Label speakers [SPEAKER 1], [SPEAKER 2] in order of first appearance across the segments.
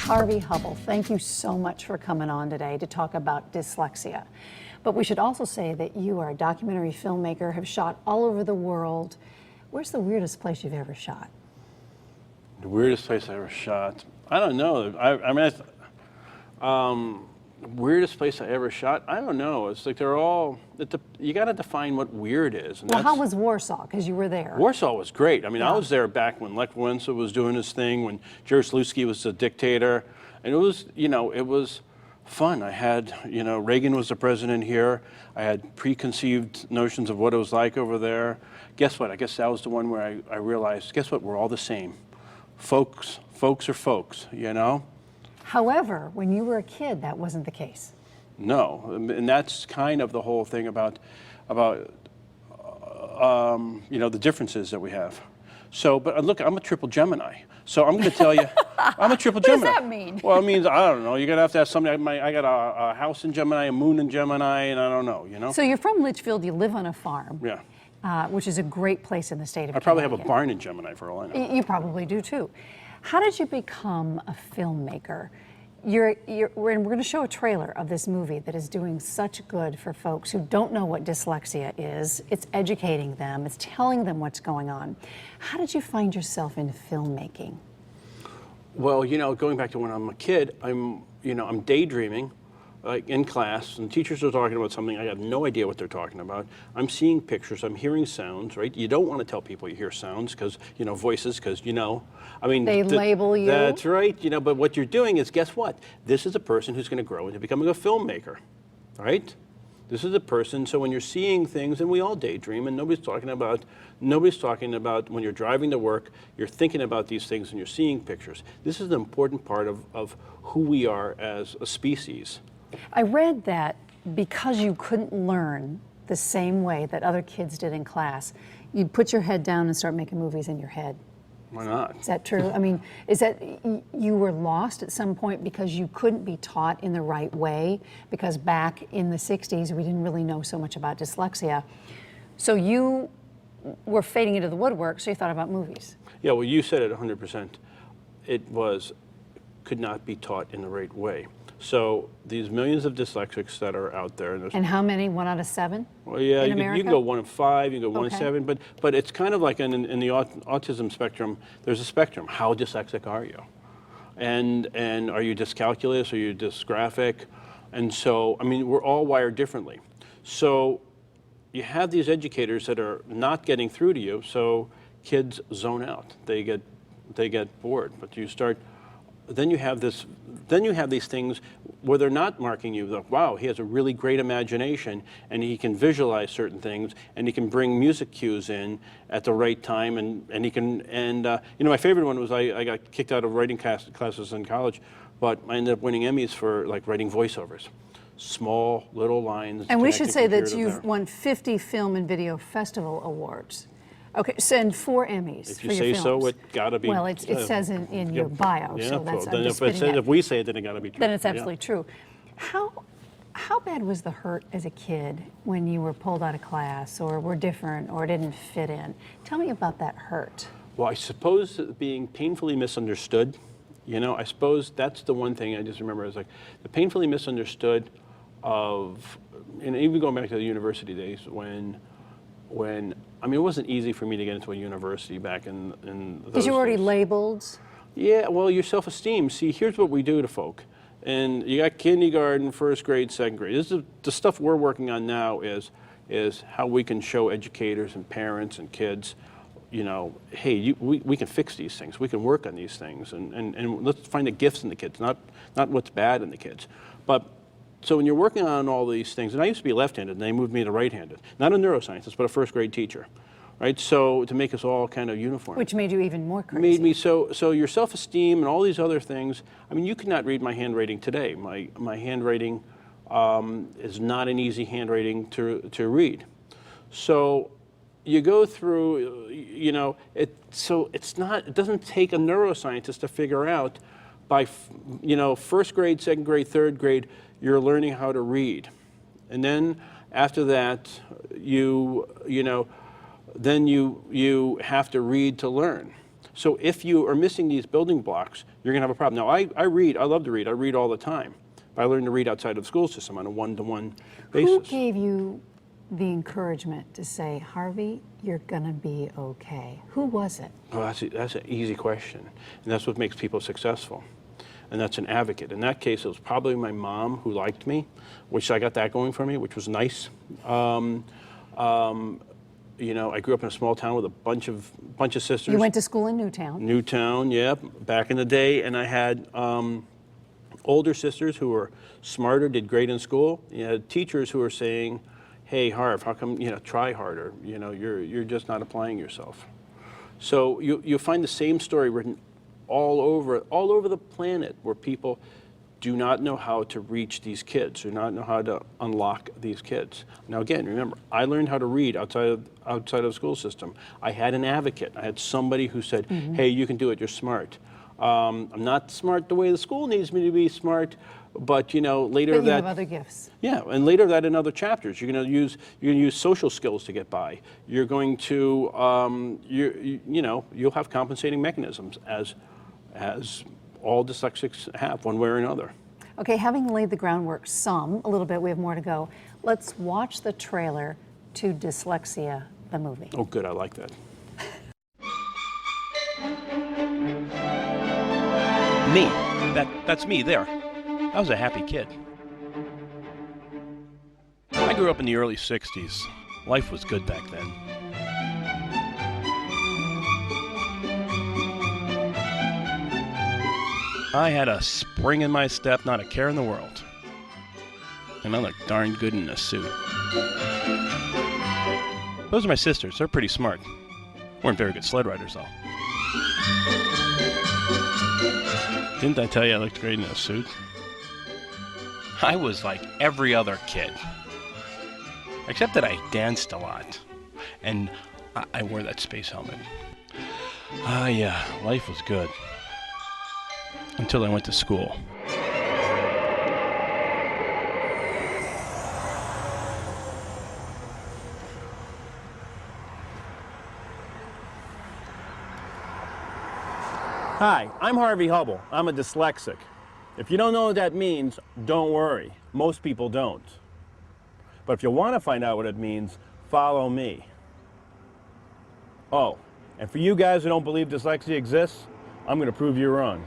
[SPEAKER 1] Harvey Hubbell, thank you so much for coming on today to talk about dyslexia. But we should also say that you are a documentary filmmaker, have shot all over the world. Where's the weirdest place you've ever shot?
[SPEAKER 2] The weirdest place I ever shot? I don't know. Weirdest place I ever shot? I don't know. It's like they're all, you got to define what weird is. And
[SPEAKER 1] well, how was Warsaw? Because you were there.
[SPEAKER 2] Warsaw was great. I mean,
[SPEAKER 1] yeah.
[SPEAKER 2] I was there back when Lech Wałęsa was doing his thing, when Dislecksia was the dictator. And it was, it was fun. I had, Reagan was the president here. I had preconceived notions of what it was like over there. Guess what? I guess that was the one where I realized, guess what? We're all the same. Folks are folks,
[SPEAKER 1] However, when you were a kid, that wasn't the case.
[SPEAKER 2] No, and that's kind of the whole thing about the differences that we have. So, but look, I'm a triple Gemini. So I'm going to tell you, I'm a triple Gemini.
[SPEAKER 1] What does that mean?
[SPEAKER 2] Well, it means, I don't know, you're going to have somebody, I got a house in Gemini, a moon in Gemini, and I don't know,
[SPEAKER 1] So you're from Litchfield, you live on a farm.
[SPEAKER 2] Yeah.
[SPEAKER 1] Which is a great place in the state of
[SPEAKER 2] I probably
[SPEAKER 1] Connecticut.
[SPEAKER 2] have a barn in Gemini for all I know.
[SPEAKER 1] You probably do too. How did you become a filmmaker? We're going to show a trailer of this movie that is doing such good for folks who don't know what dyslexia is. It's educating them. It's telling them what's going on. How did you find yourself in filmmaking?
[SPEAKER 2] Well, going back to when I'm a kid, I'm daydreaming, like in class, and teachers are talking about something. I have no idea what they're talking about. I'm seeing pictures. I'm hearing sounds. Right? You don't want to tell people you hear sounds because voices, because I mean,
[SPEAKER 1] they label you.
[SPEAKER 2] That's right. But what you're doing is, guess what? This is a person who's going to grow into becoming a filmmaker, right? This is a person. So when you're seeing things, and we all daydream, and nobody's talking about when you're driving to work, you're thinking about these things and you're seeing pictures. This is an important part of who we are as a species.
[SPEAKER 1] I read that because you couldn't learn the same way that other kids did in class, you'd put your head down and start making movies in your head.
[SPEAKER 2] Why not?
[SPEAKER 1] Is that true? I mean, is that you were lost at some point because you couldn't be taught in the right way? Because back in the 60s, we didn't really know so much about dyslexia. So you were fading into the woodwork, so you thought about movies.
[SPEAKER 2] Yeah, well, you said it 100%. It could not be taught in the right way. So these millions of dyslexics that are out there.
[SPEAKER 1] And how many? 1 out of 7?
[SPEAKER 2] Well, yeah, you can go 1 in 5, you can go 1 in
[SPEAKER 1] Okay.
[SPEAKER 2] 7, but it's kind of like in the autism spectrum. There's a spectrum. How dyslexic are you? And are you dyscalculus? Are you dysgraphic? And so, I mean, we're all wired differently. So you have these educators that are not getting through to you. So kids zone out. They get bored. But you start. Then you have these things where they're not marking you. Like, wow, he has a really great imagination, and he can visualize certain things, and he can bring music cues in at the right time, and he can. And my favorite one was I got kicked out of writing classes in college, but I ended up winning Emmys for writing voiceovers, small little lines.
[SPEAKER 1] And we should say that you've won 50 Film and Video Festival Awards. Okay, send 4 Emmys
[SPEAKER 2] if
[SPEAKER 1] for
[SPEAKER 2] you
[SPEAKER 1] your
[SPEAKER 2] say
[SPEAKER 1] films.
[SPEAKER 2] so, it gotta be.
[SPEAKER 1] Well, it says in your bio,
[SPEAKER 2] yeah,
[SPEAKER 1] so that's
[SPEAKER 2] then if we say it, then it gotta be true.
[SPEAKER 1] Then it's absolutely true. How bad was the hurt as a kid when you were pulled out of class, or were different, or didn't fit in? Tell me about that hurt.
[SPEAKER 2] Well, I suppose being painfully misunderstood. I suppose that's the one thing I just remember is the painfully misunderstood of, and even going back to the university days when I mean, it wasn't easy for me to get into a university back in those
[SPEAKER 1] Because you were already
[SPEAKER 2] days.
[SPEAKER 1] labeled?
[SPEAKER 2] Yeah, well, your self-esteem. See, here's what we do to folk. And you got kindergarten, first grade, second grade. This is the stuff we're working on now is how we can show educators and parents and kids, hey, we can fix these things. We can work on these things. And let's find the gifts in the kids, not what's bad in the kids. So when you're working on all these things, and I used to be left-handed, and they moved me to right-handed. Not a neuroscientist, but a first-grade teacher, right? So to make us all kind of uniform.
[SPEAKER 1] Which made you even more crazy.
[SPEAKER 2] Made me so your self-esteem and all these other things. I mean, you could not read my handwriting today. My handwriting is not an easy handwriting to read. So you go through, it doesn't take a neuroscientist to figure out by first grade, second grade, third grade, you're learning how to read. And then after that, you have to read to learn. So if you are missing these building blocks, you're going to have a problem. Now, I read. I love to read. I read all the time. But I learned to read outside of the school system on a one-to-one basis.
[SPEAKER 1] Who gave you the encouragement to say, Harvey, you're going to be okay? Who was it?
[SPEAKER 2] Well, that's an easy question. And that's what makes people successful. And that's an advocate. In that case, it was probably my mom who liked me, which I got that going for me, which was nice. You know, I grew up in a small town with a bunch of sisters.
[SPEAKER 1] You went to school in Newtown.
[SPEAKER 2] Newtown, yep, back in the day. And I had older sisters who were smarter, did great in school. You had teachers who were saying, hey, Harv, how come, you know, try harder? You know, you're just not applying yourself. So you'll find the same story written all over the planet, where people do not know how to reach these kids, do not know how to unlock these kids. Now again, remember, I learned how to read outside of the school system. I had an advocate. I had somebody who said, hey, you can do it, you're smart. I'm not smart the way the school needs me to be smart, but you know, later
[SPEAKER 1] But you
[SPEAKER 2] that
[SPEAKER 1] have other gifts.
[SPEAKER 2] Yeah, and later that in other chapters, you're going to use social skills to get by. You're going to you know, you'll have compensating mechanisms as all dyslexics have, one way or another.
[SPEAKER 1] Okay, having laid the groundwork a little bit, we have more to go. Let's watch the trailer to Dislecksia, the movie.
[SPEAKER 2] Oh, good, I like that.
[SPEAKER 3] Me. That's me there. I was a happy kid. I grew up in the early 60s. Life was good back then. I had a spring in my step, not a care in the world. And I looked darn good in a suit. Those are my sisters. They're pretty smart. Weren't very good sled riders, though. Didn't I tell you I looked great in a suit? I was like every other kid. Except that I danced a lot. And I wore that space helmet. Yeah, life was good. Until I went to school.
[SPEAKER 4] Hi, I'm Harvey Hubbell. I'm a dyslexic. If you don't know what that means, don't worry. Most people don't. But if you want to find out what it means, follow me. Oh, and for you guys who don't believe dyslexia exists, I'm going to prove you wrong.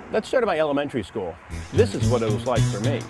[SPEAKER 4] Let's start at my elementary school. This is what it was like for me.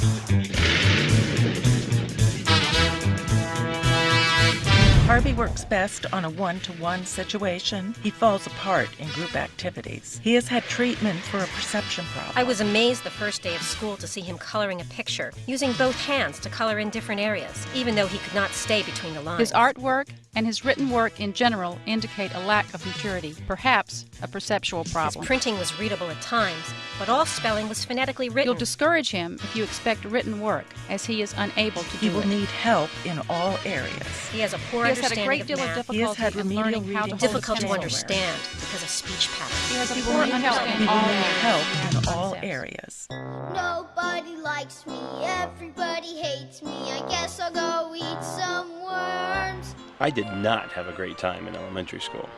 [SPEAKER 5] Harvey works best on a one-to-one situation. He falls apart in group activities. He has had treatment for a perception problem.
[SPEAKER 6] I was amazed the first day of school to see him coloring a picture, using both hands to color in different areas, even though he could not stay between the lines.
[SPEAKER 7] His artwork and his written work in general indicate a lack of maturity, perhaps a perceptual problem.
[SPEAKER 6] His printing was readable at times, but all spelling was phonetically written.
[SPEAKER 7] You'll discourage him if you expect written work, as he is unable to
[SPEAKER 5] He
[SPEAKER 7] do
[SPEAKER 5] will
[SPEAKER 7] it.
[SPEAKER 5] need help in all areas.
[SPEAKER 6] He has a poor
[SPEAKER 7] He has had a
[SPEAKER 6] understanding
[SPEAKER 7] great
[SPEAKER 6] of
[SPEAKER 7] deal of
[SPEAKER 6] math.
[SPEAKER 5] He has
[SPEAKER 7] difficulty
[SPEAKER 5] had
[SPEAKER 7] in
[SPEAKER 5] remedial
[SPEAKER 7] learning how to
[SPEAKER 5] reading
[SPEAKER 7] hold a
[SPEAKER 6] Difficult to
[SPEAKER 7] pencil.
[SPEAKER 6] understand because of speech patterns.
[SPEAKER 7] He has a
[SPEAKER 5] He
[SPEAKER 7] poor
[SPEAKER 5] will need
[SPEAKER 7] understanding
[SPEAKER 5] help.
[SPEAKER 7] all
[SPEAKER 5] He will need help in all
[SPEAKER 7] concepts.
[SPEAKER 5] areas.
[SPEAKER 8] Nobody likes me, everybody hates me. I guess I'll go eat some worms.
[SPEAKER 3] I did not have a great time in elementary school.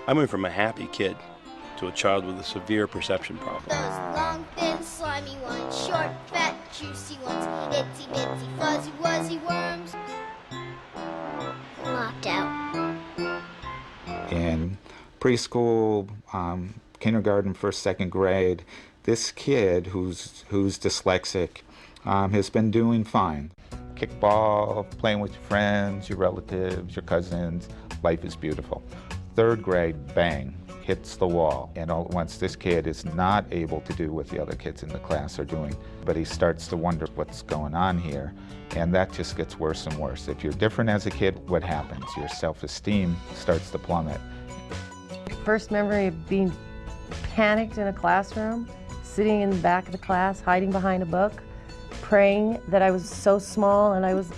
[SPEAKER 3] I went from a happy kid to a child with a severe perception problem.
[SPEAKER 8] Those long, thin, slimy ones, short, fat, juicy ones, itsy bitsy, fuzzy, wuzzy worms. Locked out.
[SPEAKER 9] In preschool, kindergarten, first, second grade, this kid who's dyslexic has been doing fine. Kickball, playing with your friends, your relatives, your cousins, life is beautiful. Third grade, bang, hits the wall. And all at once, this kid is not able to do what the other kids in the class are doing, but he starts to wonder what's going on here. And that just gets worse and worse. If you're different as a kid, what happens? Your self-esteem starts to plummet.
[SPEAKER 10] First memory of being panicked in a classroom, sitting in the back of the class, hiding behind a book, praying that I was so small and I was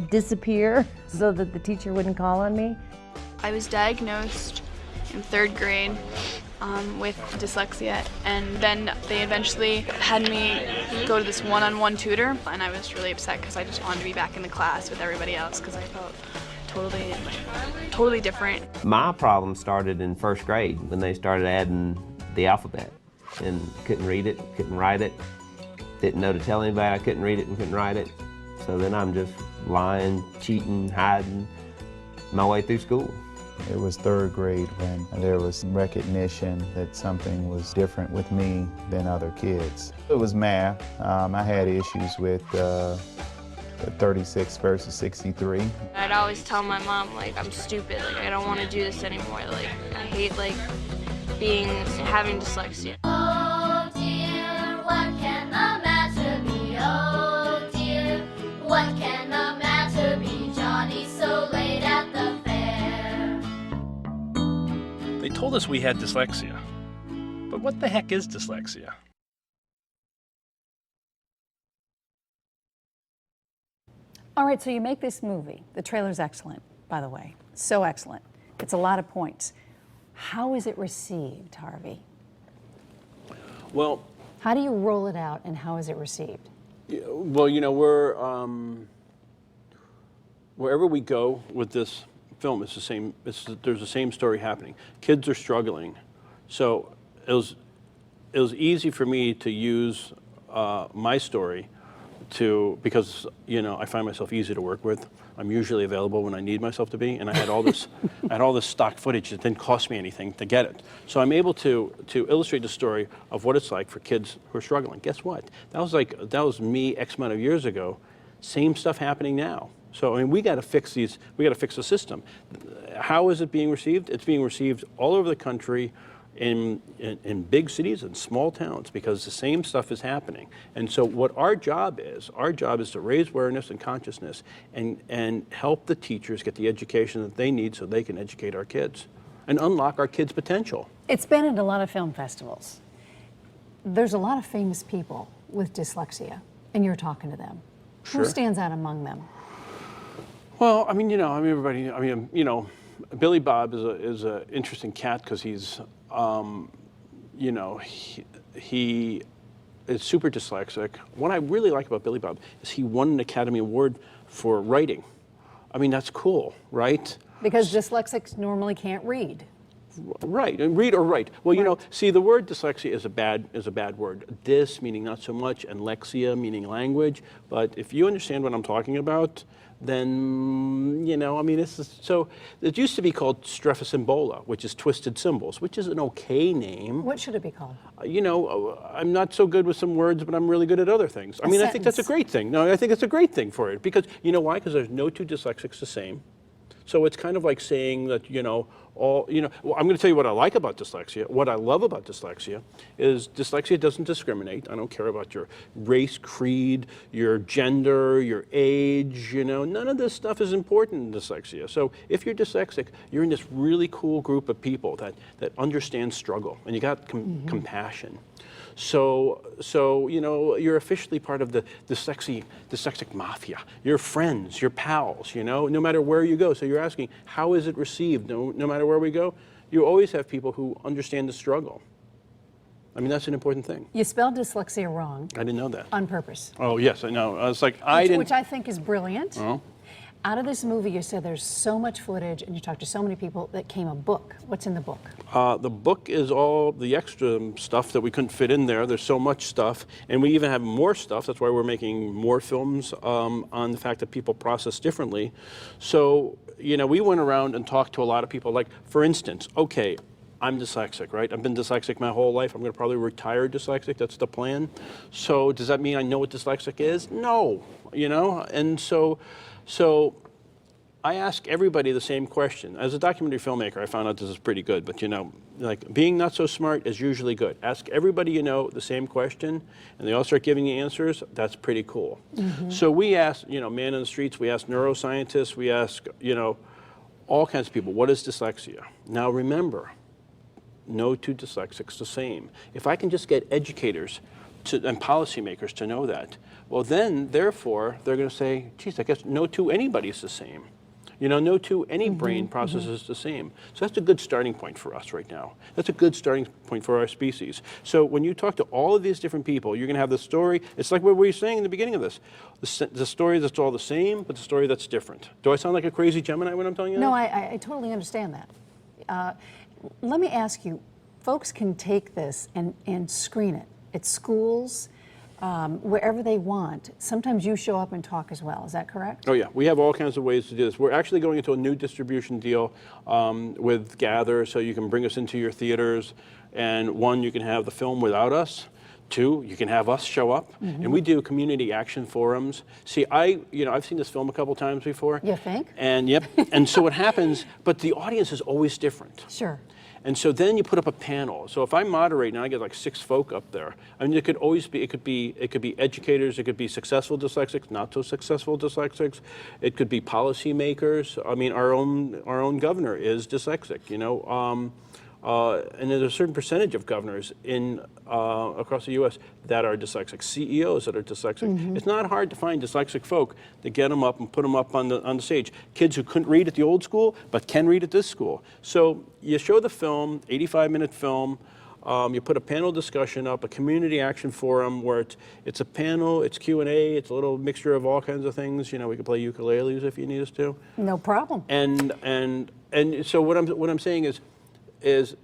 [SPEAKER 10] disappear so that the teacher wouldn't call on me.
[SPEAKER 11] I was diagnosed in third grade with dyslexia, and then they eventually had me go to this one-on-one tutor, and I was really upset because I just wanted to be back in the class with everybody else because I felt totally different.
[SPEAKER 12] My problem started in first grade when they started adding the alphabet, and couldn't read it, couldn't write it, didn't know to tell anybody I couldn't read it and couldn't write it. So then I'm just lying, cheating, hiding my way through school.
[SPEAKER 13] It was third grade when there was recognition that something was different with me than other kids. It was math. I had issues with 36 versus 63.
[SPEAKER 11] I'd always tell my mom, like, I'm stupid, like, I don't want to do this anymore, like, I hate, like, having dyslexia.
[SPEAKER 8] Oh dear, what can the matter be? Oh dear, what can the matter be? Johnny's so late at the fair.
[SPEAKER 3] They told us we had dyslexia. But what the heck is dyslexia?
[SPEAKER 1] All right, so you make this movie. The trailer's excellent, by the way. So excellent. It's a lot of points. How is it received, Harvey?
[SPEAKER 2] Well,
[SPEAKER 1] how do you roll it out, and how is it received?
[SPEAKER 2] Well, you know, we're wherever we go with this film, it's the same. There's the same story happening. Kids are struggling, so it was easy for me to use my story because you know I find myself easy to work with. I'm usually available when I need myself to be, and I had all this stock footage that didn't cost me anything to get it. So I'm able to illustrate the story of what it's like for kids who are struggling. Guess what? That was me X amount of years ago. Same stuff happening now. So I mean, we got to fix these. We got to fix the system. How is it being received? It's being received all over the country, in big cities and small towns, because the same stuff is happening. And so what our job is to raise awareness and consciousness and help the teachers get the education that they need so they can educate our kids and unlock our kids' potential.
[SPEAKER 1] It's been at a lot of film festivals. There's a lot of famous people with dyslexia, and you're talking to them.
[SPEAKER 2] Sure.
[SPEAKER 1] Who stands out among them?
[SPEAKER 2] Well, I mean, everybody, Billy Bob is a interesting cat because he's, he is super dyslexic. What I really like about Billy Bob is he won an Academy Award for writing. I mean, that's cool, right?
[SPEAKER 1] Because dyslexics normally can't read.
[SPEAKER 2] Right, and read or write. Well, see, the word dyslexia is a bad word. Dys meaning not so much, and lexia meaning language. But if you understand what I'm talking about, then so it used to be called strephosymbol, which is twisted symbols, which is an okay name.
[SPEAKER 1] What should it be called?
[SPEAKER 2] I'm not so good with some words, but I'm really good at other things. I think that's a great thing. No, I think it's a great thing for it because you know why? Because there's no two dyslexics the same. So it's kind of like saying that, well, I'm going to tell you what I like about dyslexia. What I love about dyslexia is dyslexia doesn't discriminate. I don't care about your race, creed, your gender, your age, none of this stuff is important in dyslexia. So if you're dyslexic, you're in this really cool group of people that understand struggle, and you got compassion. So you're officially part of the dyslexic mafia. Your friends, your pals, no matter where you go. So you're asking, how is it received? No matter where we go, you always have people who understand the struggle. I mean, that's an important thing.
[SPEAKER 1] You spelled dyslexia wrong.
[SPEAKER 2] I didn't know that.
[SPEAKER 1] On purpose.
[SPEAKER 2] Oh, yes, I know. It's like
[SPEAKER 1] Which I think is brilliant.
[SPEAKER 2] Oh.
[SPEAKER 1] Out of this movie, you said there's so much footage, and you talked to so many people that came a book. What's in the book?
[SPEAKER 2] The book is all the extra stuff that we couldn't fit in there. There's so much stuff, and we even have more stuff. That's why we're making more films on the fact that people process differently. So, we went around and talked to a lot of people. Like, for instance, okay, I'm dyslexic, right? I've been dyslexic my whole life. I'm going to probably retire dyslexic. That's the plan. So does that mean I know what dyslexic is? No, and so I ask everybody the same question. As a documentary filmmaker, I found out this is pretty good, but like being not so smart is usually good. Ask everybody the same question, and they all start giving you answers. That's pretty cool. So we ask, man in the streets, we ask neuroscientists, we ask, all kinds of people, what is dyslexia? Now remember, no two dyslexics the same. If I can just get educators and policymakers to know that, well then, therefore, they're going to say, geez, I guess no two anybody's the same. Any brain process is the same. So that's a good starting point for us right now. That's a good starting point for our species. So when you talk to all of these different people, you're going to have the story. It's like what we were saying in the beginning of this. The story that's all the same, but the story that's different. Do I sound like a crazy Gemini when I'm telling you that?
[SPEAKER 1] No, I totally understand that. Let me ask you, folks can take this and screen it at schools, wherever they want. Sometimes you show up and talk as well. Is that correct?
[SPEAKER 2] Oh yeah, we have all kinds of ways to do this. We're actually going into a new distribution deal with Gather, so you can bring us into your theaters. And one, you can have the film without us. Two, you can have us show up, and we do community action forums. See, I've seen this film a couple times before.
[SPEAKER 1] You think?
[SPEAKER 2] And yep, and so what happens, but the audience is always different.
[SPEAKER 1] Sure.
[SPEAKER 2] And so then you put up a panel. So if I moderate and I get like 6 folk up there, I mean, it could be educators, it could be successful dyslexics, not so successful dyslexics, it could be policymakers. I mean, our own governor is dyslexic, and there's a certain percentage of governors across the U.S. that are dyslexic, CEOs that are dyslexic. It's not hard to find dyslexic folk to get them up and put them up on the stage. Kids who couldn't read at the old school but can read at this school. So you show the film, 85-minute film. You put a panel discussion up, a community action forum where it's a panel, it's Q&A, it's a little mixture of all kinds of things. We could play ukuleles if you need us to.
[SPEAKER 1] No problem.
[SPEAKER 2] And so what I'm saying is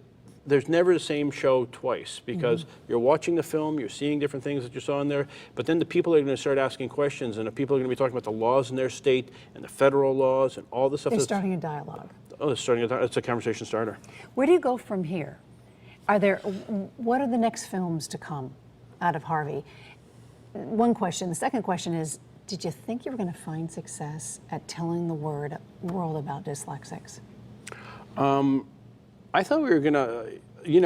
[SPEAKER 2] there's never the same show twice, because you're watching the film, you're seeing different things that you saw in there, but then the people are going to start asking questions, and the people are going to be talking about the laws in their state and the federal laws and all this stuff.
[SPEAKER 1] They're starting a dialogue.
[SPEAKER 2] Oh, it's a conversation starter.
[SPEAKER 1] Where do you go from here? What are the next films to come out of Harvey? One question. The second question is, did you think you were going to find success at telling the world about dyslexics?
[SPEAKER 2] I thought we were going to,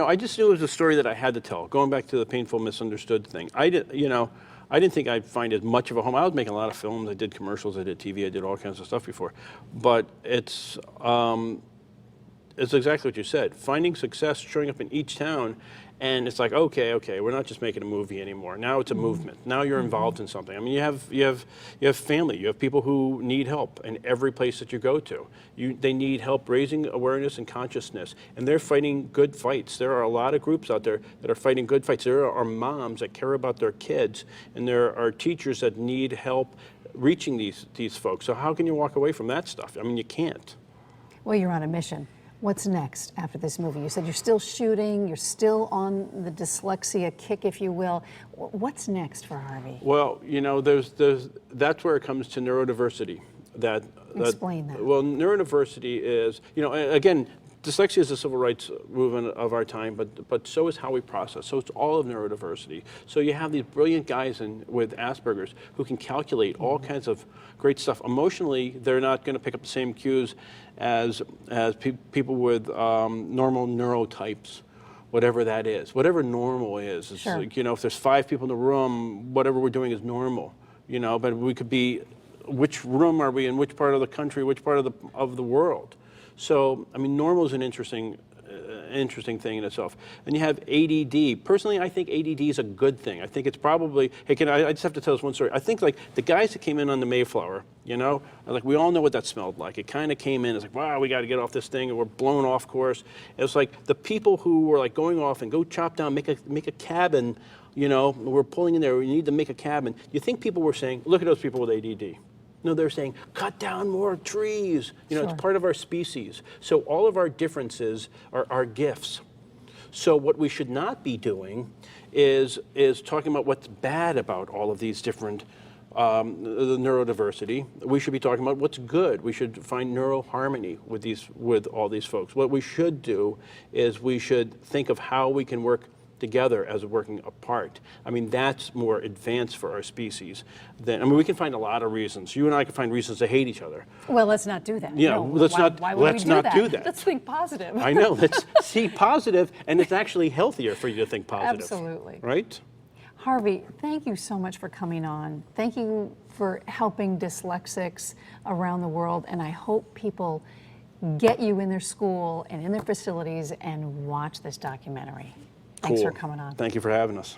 [SPEAKER 2] I just knew it was a story that I had to tell. Going back to the painful misunderstood thing. I didn't think I'd find as much of a home. I was making a lot of films. I did commercials, I did TV, I did all kinds of stuff before. But it's exactly what you said. Finding success, showing up in each town, and it's like, okay, we're not just making a movie anymore. Now it's a movement. Now you're involved in something. I mean, you have family. You have people who need help in every place that you go to. They need help raising awareness and consciousness, and they're fighting good fights. There are a lot of groups out there that are fighting good fights. There are moms that care about their kids, and there are teachers that need help reaching these folks. So how can you walk away from that stuff? I mean, you can't.
[SPEAKER 1] Well, you're on a mission. What's next after this movie? You said you're still shooting, you're still on the dyslexia kick, if you will. What's next for Harvey?
[SPEAKER 2] Well, that's where it comes to neurodiversity.
[SPEAKER 1] Explain that.
[SPEAKER 2] Well, neurodiversity is, again, dyslexia is a civil rights movement of our time, but so is how we process. So it's all of neurodiversity. So you have these brilliant guys with Asperger's who can calculate all kinds of great stuff. Emotionally, they're not going to pick up the same cues as people with normal neurotypes, whatever that is. Whatever normal is. It's
[SPEAKER 1] sure.
[SPEAKER 2] like, if there's 5 people in the room, whatever we're doing is normal. But we could be, which room are we in, which part of the country, which part of the world? So, I mean, normal is an interesting thing in itself. And you have ADD. Personally, I think ADD is a good thing. I think it's probably, hey, I just have to tell this one story. I think like the guys that came in on the Mayflower, like we all know what that smelled like. It kind of came in, it's like, wow, we got to get off this thing, and we're blown off course. It's like the people who were like going off and go chop down, make a cabin, we're pulling in there, we need to make a cabin. You think people were saying, look at those people with ADD. No, they're saying, cut down more trees.
[SPEAKER 1] Sure.
[SPEAKER 2] It's part of our species. So all of our differences are our gifts. So what we should not be doing is talking about what's bad about all of these different the neurodiversity. We should be talking about what's good. We should find neuroharmony with all these folks. What we should do is we should think of how we can work together as working apart. I mean, that's more advanced for our species than, we can find a lot of reasons. You and I can find reasons to hate each other.
[SPEAKER 1] Well, let's not do that.
[SPEAKER 2] Yeah,
[SPEAKER 1] no,
[SPEAKER 2] let's not do that.
[SPEAKER 1] Let's think positive.
[SPEAKER 2] I know, let's see positive, and it's actually healthier for you to think positive.
[SPEAKER 1] Absolutely.
[SPEAKER 2] Right?
[SPEAKER 1] Harvey, thank you so much for coming on. Thank you for helping dyslexics around the world, and I hope people get you in their school and in their facilities and watch this documentary. Thanks for coming on.
[SPEAKER 2] Thank you for having us.